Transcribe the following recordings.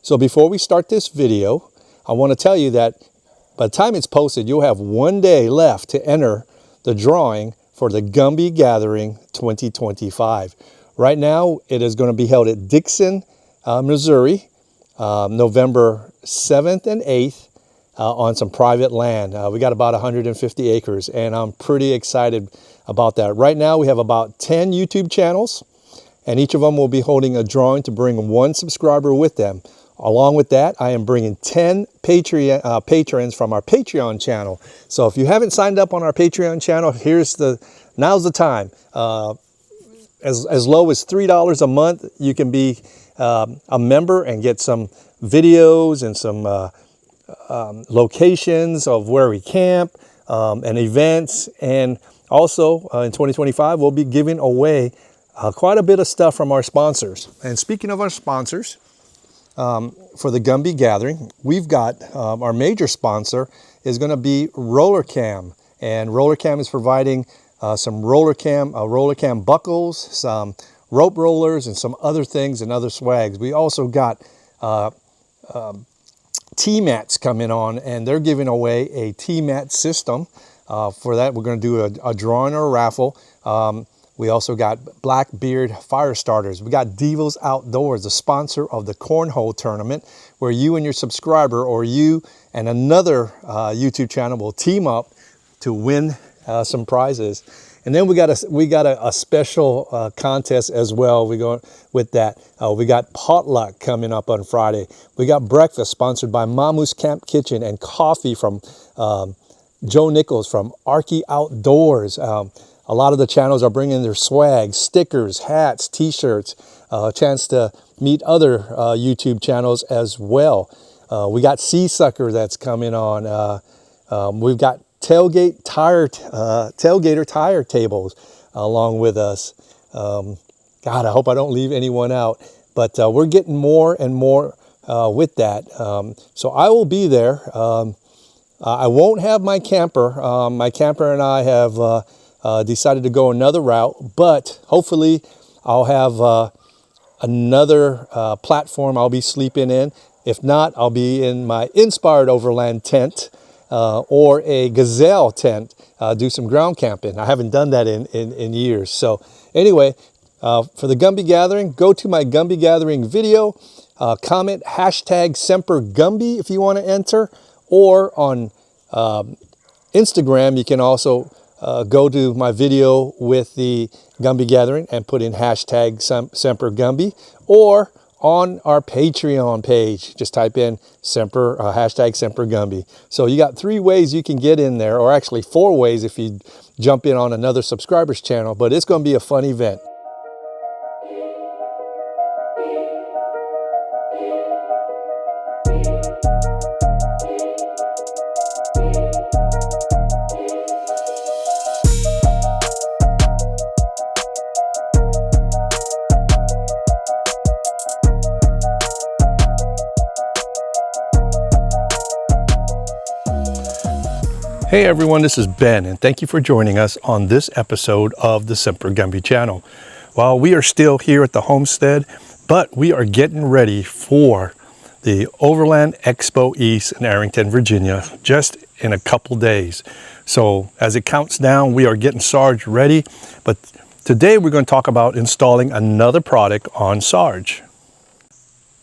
So before we start this video, I want to tell you that by the time it's posted, you'll have 1 day left to enter the drawing for the Gumby Gathering 2025. Right now, it is going to be held at Dixon, Missouri, November 7th and 8th on some private land. We got about 150 acres, and I'm pretty excited about that. Right now, we have about 10 YouTube channels, and each of them will be holding a drawing to bring one subscriber with them. Along with that, I am bringing 10 patrons from our Patreon channel. So if you haven't signed up on our Patreon channel, now's the time. As low as $3 a month, you can be a member and get some videos and some locations of where we camp and events. And also in 2025, we'll be giving away quite a bit of stuff from our sponsors. And speaking of our sponsors, for the Gumby Gathering, we've got our major sponsor is going to be Rollercam, and Rollercam is providing some Rollercam buckles, some rope rollers, and some other things and other swags. We also got T-mats coming on, and they're giving away a T-mat system. For that, we're going to do a drawing or a raffle. We also got Blackbeard fire starters. We got DEVOS Outdoors, the sponsor of the cornhole tournament, where you and your subscriber, or you and another YouTube channel, will team up to win some prizes. And then we got a special contest as well. We go with that. We got potluck coming up on Friday. We got breakfast sponsored by Mamu's Camp Kitchen, and coffee from Joe Nichols from Arky Outdoors. A lot of the channels are bringing their swag, stickers, hats, t-shirts, a chance to meet other YouTube channels as well. We got Seasucker that's coming on. We've got Tailgater tire tables along with us. God, I hope I don't leave anyone out, but we're getting more and more with that. So I will be there. I won't have my camper. My camper and I have decided to go another route, but hopefully I'll have another platform I'll be sleeping in. If not, I'll be in my Inspired Overland tent or a Gazelle tent, do some ground camping. I haven't done that in years. So anyway, for the Gumby Gathering, go to my Gumby Gathering video, comment hashtag Semper Gumby if you want to enter, or on Instagram, you can also go to my video with the Gumby Gathering and put in hashtag Semper Gumby, or on our Patreon page, just type in Semper, hashtag Semper Gumby. So you got 3 ways you can get in there, or actually 4 ways if you jump in on another subscriber's channel, but it's going to be a fun event. Hey everyone, this is Ben, and thank you for joining us on this episode of the Semper Gumby channel. Well, we are still here at the homestead, but we are getting ready for the Overland Expo East in Arlington, Virginia, just in a couple days. So as it counts down, we are getting Sarge ready, but today we're going to talk about installing another product on Sarge.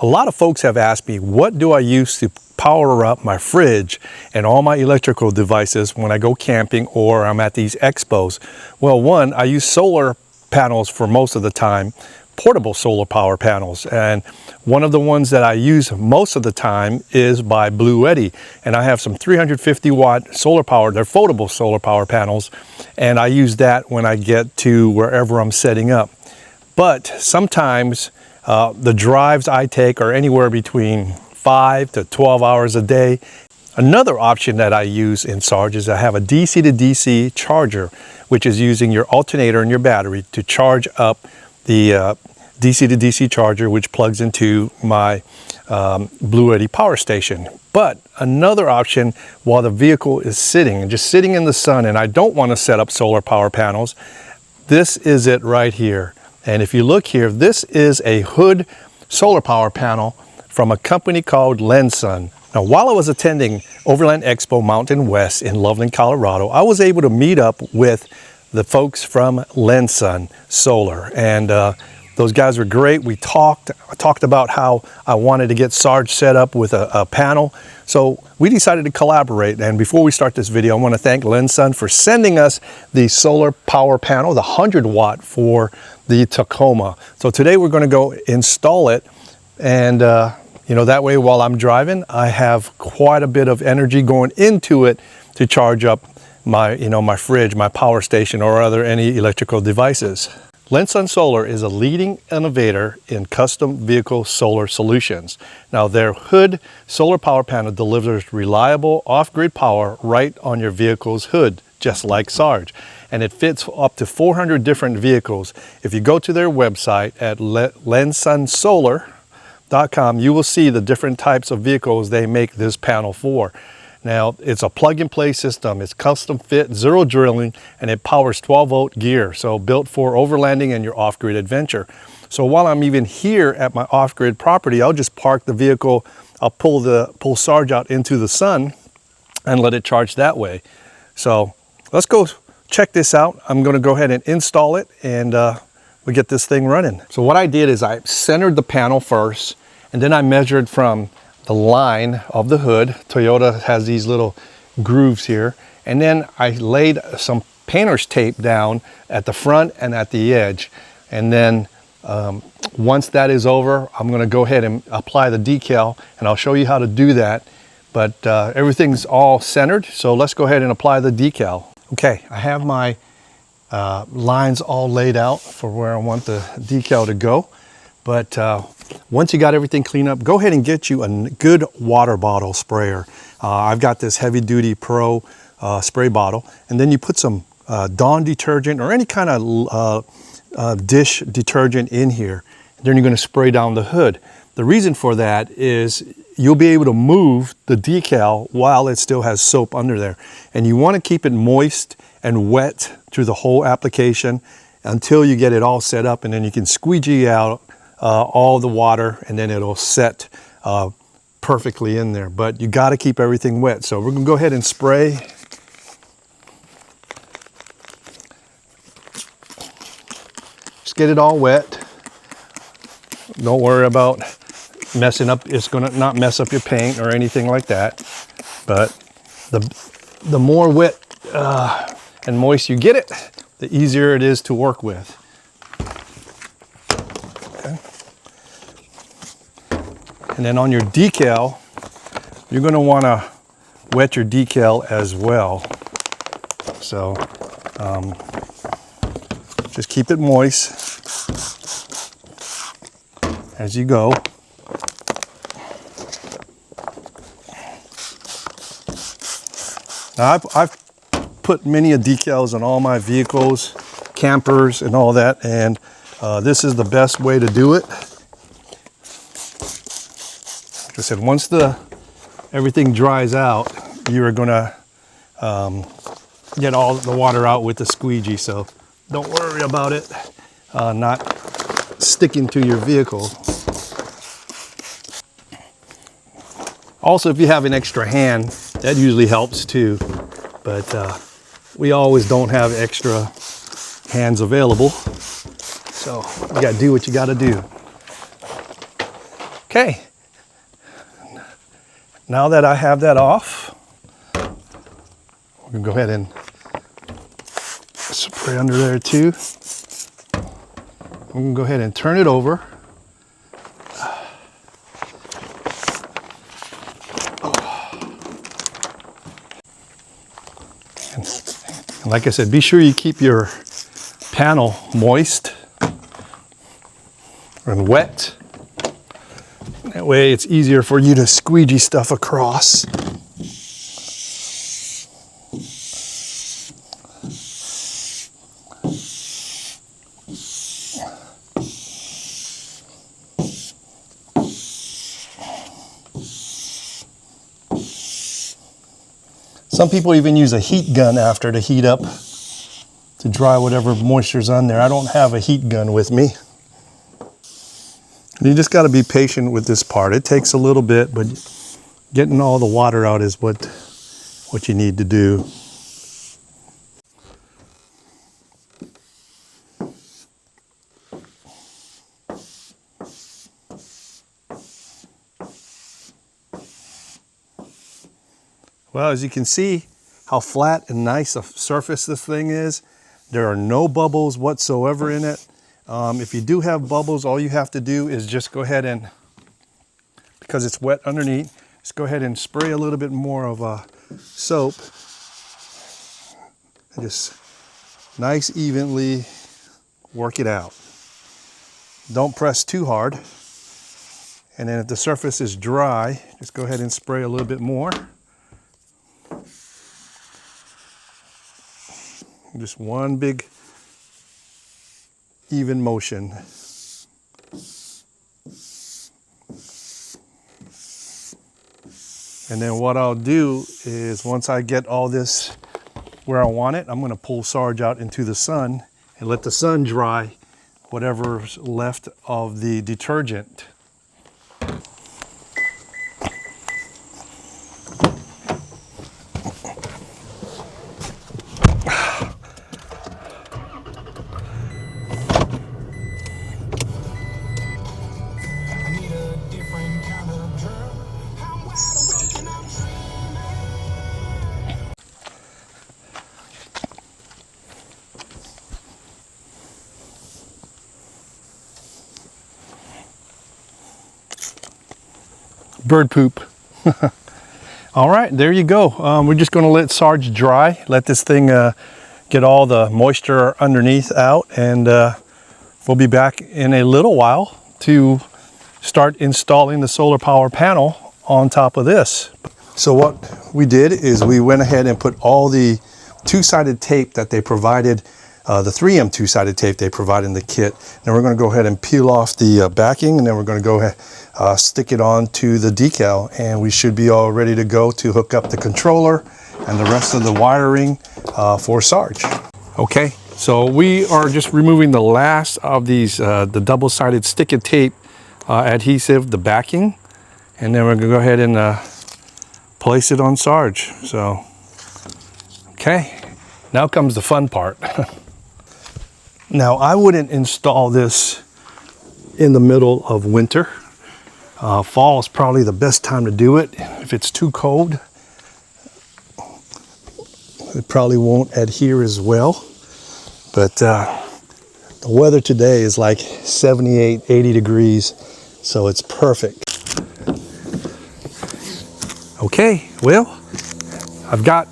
A lot of folks have asked me, what do I use to power up my fridge and all my electrical devices when I go camping or I'm at these expos? Well, one, I use solar panels for most of the time, portable solar power panels. And one of the ones that I use most of the time is by BLUETTI. And I have some 350 watt solar power, they're foldable solar power panels. And I use that when I get to wherever I'm setting up. But sometimes the drives I take are anywhere between 5 to 12 hours a day. Another option that I use in Sarge is I have a DC to DC charger, which is using your alternator and your battery to charge up the DC to DC charger, which plugs into my BLUETTI power station. But another option, while the vehicle is just sitting in the sun, and I don't want to set up solar power panels, this is it right here. And if you look here, this is a hood solar power panel from a company called Lensun. Now, while I was attending Overland Expo Mountain West in Loveland, Colorado, I was able to meet up with the folks from Lensun Solar, and those guys were great. I talked about how I wanted to get Sarge set up with a panel. So we decided to collaborate. And before we start this video, I want to thank Lensun for sending us the solar power panel, the 100 watt for the Tacoma. So today we're going to go install it, and you know, that way while I'm driving, I have quite a bit of energy going into it to charge up my, my fridge, my power station, or any electrical devices. Lensun Solar is a leading innovator in custom vehicle solar solutions. Now, their hood solar power panel delivers reliable off-grid power right on your vehicle's hood, just like Sarge. And it fits up to 400 different vehicles. If you go to their website at lensunsolar.com, you will see the different types of vehicles they make this panel for. Now, it's a plug-and-play system. It's custom fit, zero drilling, and it powers 12-volt gear, so built for overlanding and your off-grid adventure. So while I'm even here at my off-grid property, I'll just park the vehicle, I'll pull Sarge out into the sun and let it charge that way. So let's go check this out. I'm going to go ahead and install it, and we get this thing running. So what I did is I centered the panel first, and then I measured from the line of the hood. Toyota has these little grooves here, and then I laid some painter's tape down at the front and at the edge, and then once that is over, I'm going to go ahead and apply the decal, and I'll show you how to do that. But everything's all centered, so let's go ahead and apply the decal. Okay, I have my lines all laid out for where I want the decal to go. But once you got everything cleaned up, go ahead and get you a good water bottle sprayer. I've got this heavy duty Pro spray bottle, and then you put some Dawn detergent or any kind of dish detergent in here. Then you're going to spray down the hood. The reason for that is you'll be able to move the decal while it still has soap under there. And you want to keep it moist and wet through the whole application until you get it all set up, and then you can squeegee out all the water, and then it'll set perfectly in there. But you got to keep everything wet. So we're going to go ahead and spray. Just get it all wet. Don't worry about messing up. It's going to not mess up your paint or anything like that. But the more wet and moist you get it, the easier it is to work with. And then on your decal, you're going to want to wet your decal as well. So just keep it moist as you go. Now I've put many decals on all my vehicles, campers and all that, and this is the best way to do it. Like I said, once everything dries out, you're gonna get all the water out with the squeegee, so don't worry about it not sticking to your vehicle. Also, if you have an extra hand, that usually helps too, but we always don't have extra hands available, so you gotta do what you gotta do. Okay. Now that I have that off, we're gonna go ahead and spray under there too. I'm gonna go ahead and turn it over. And like I said, be sure you keep your panel moist and wet. That way it's easier for you to squeegee stuff across. Some people even use a heat gun after to heat up to dry whatever moisture's on there. I don't have a heat gun with me. You just got to be patient with this part. It takes a little bit, but getting all the water out is what you need to do. Well, as you can see how flat and nice a surface this thing is. There are no bubbles whatsoever in it. If you do have bubbles, all you have to do is just go ahead and, because it's wet underneath, just go ahead and spray a little bit more of soap. And just nice evenly work it out. Don't press too hard. And then if the surface is dry, just go ahead and spray a little bit more. Just one big even motion. And then what I'll do is once I get all this where I want it, I'm going to pull Sarge out into the sun and let the sun dry whatever's left of the detergent. Bird poop. All right, there you go. We're just going to let Sarge dry, let this thing get all the moisture underneath out, and we'll be back in a little while to start installing the solar power panel on top of this. So what we did is we went ahead and put all the two-sided tape that they provided, the 3M two-sided tape they provided in the kit. Now we're going to go ahead and peel off the backing, and then we're going to go ahead stick it on to the decal, and we should be all ready to go to hook up the controller and the rest of the wiring for Sarge. Okay, so we are just removing the last of these, the double-sided stick-it tape adhesive, the backing, and then we're going to go ahead and place it on Sarge. So, okay, now comes the fun part. Now, I wouldn't install this in the middle of winter. Fall is probably the best time to do it. If it's too cold, it probably won't adhere as well. But the weather today is like 78, 80 degrees, so it's perfect. Okay, well, I've got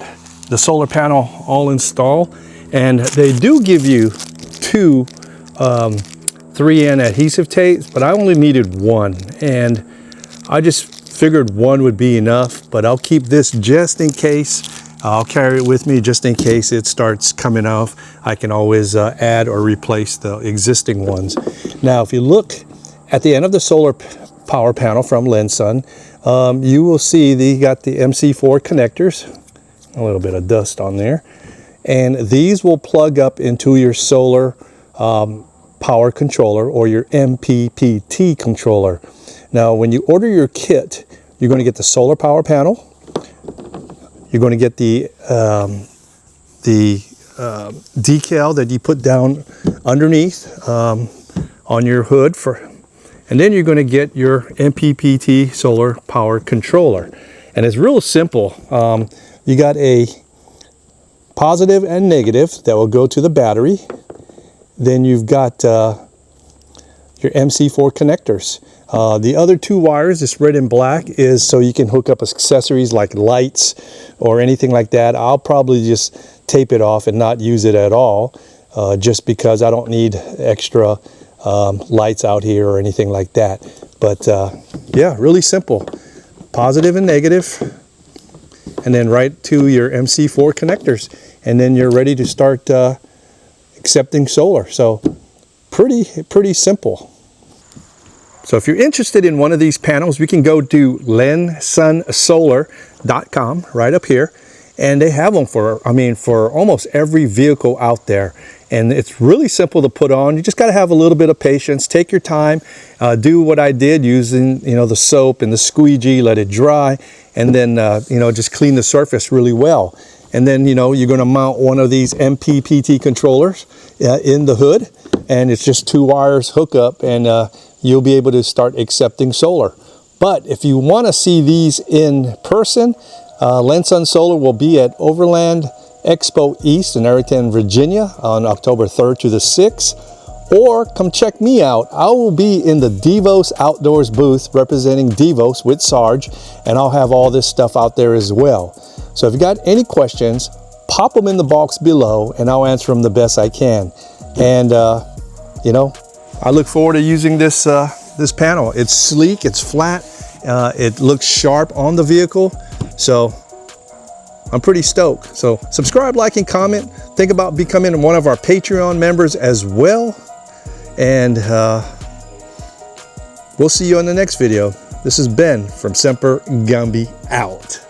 the solar panel all installed, and they do give you two 3N adhesive tapes, but I only needed one, and I just figured one would be enough, but I'll keep this just in case. I'll carry it with me just in case it starts coming off. I can always add or replace the existing ones. Now, if you look at the end of the solar power panel from Lensun, you will see they got the MC4 connectors, a little bit of dust on there, and these will plug up into your solar power controller or your MPPT controller. Now, when you order your kit, you're going to get the solar power panel. You're going to get the decal that you put down underneath on your hood and then you're going to get your MPPT solar power controller. And it's real simple. You got a positive and negative that will go to the battery. Then you've got your MC4 connectors. The other two wires, this red and black, is so you can hook up accessories like lights or anything like that. I'll probably just tape it off and not use it at all, just because I don't need extra lights out here or anything like that. But yeah, really simple. Positive and negative, and then right to your MC4 connectors. And then you're ready to start accepting solar. So pretty simple. So if you're interested in one of these panels, we can go to lensunsolar.com right up here, and they have them for, I mean, for almost every vehicle out there. and it's really simple to put on. You just got to have a little bit of patience. Take your time. Do what I did using, you know, the soap and the squeegee, let it dry, and then, you know, just clean the surface really well. And then, you know, you're going to mount one of these MPPT controllers in the hood, and it's just 2 wires hook up, and you'll be able to start accepting solar. But if you want to see these in person, Lensun Solar will be at Overland Expo East in Arlington, Virginia on October 3rd to the 6th. Or come check me out. I will be in the DEVOS Outdoors booth representing DEVOS with Sarge, and I'll have all this stuff out there as well. So if you got any questions, pop them in the box below and I'll answer them the best I can. And you know, I look forward to using this this panel. It's sleek, it's flat, it looks sharp on the vehicle. So I'm pretty stoked. So subscribe, like, and comment. Think about becoming one of our Patreon members as well. And we'll see you on the next video. This is Ben from Semper Gumby out.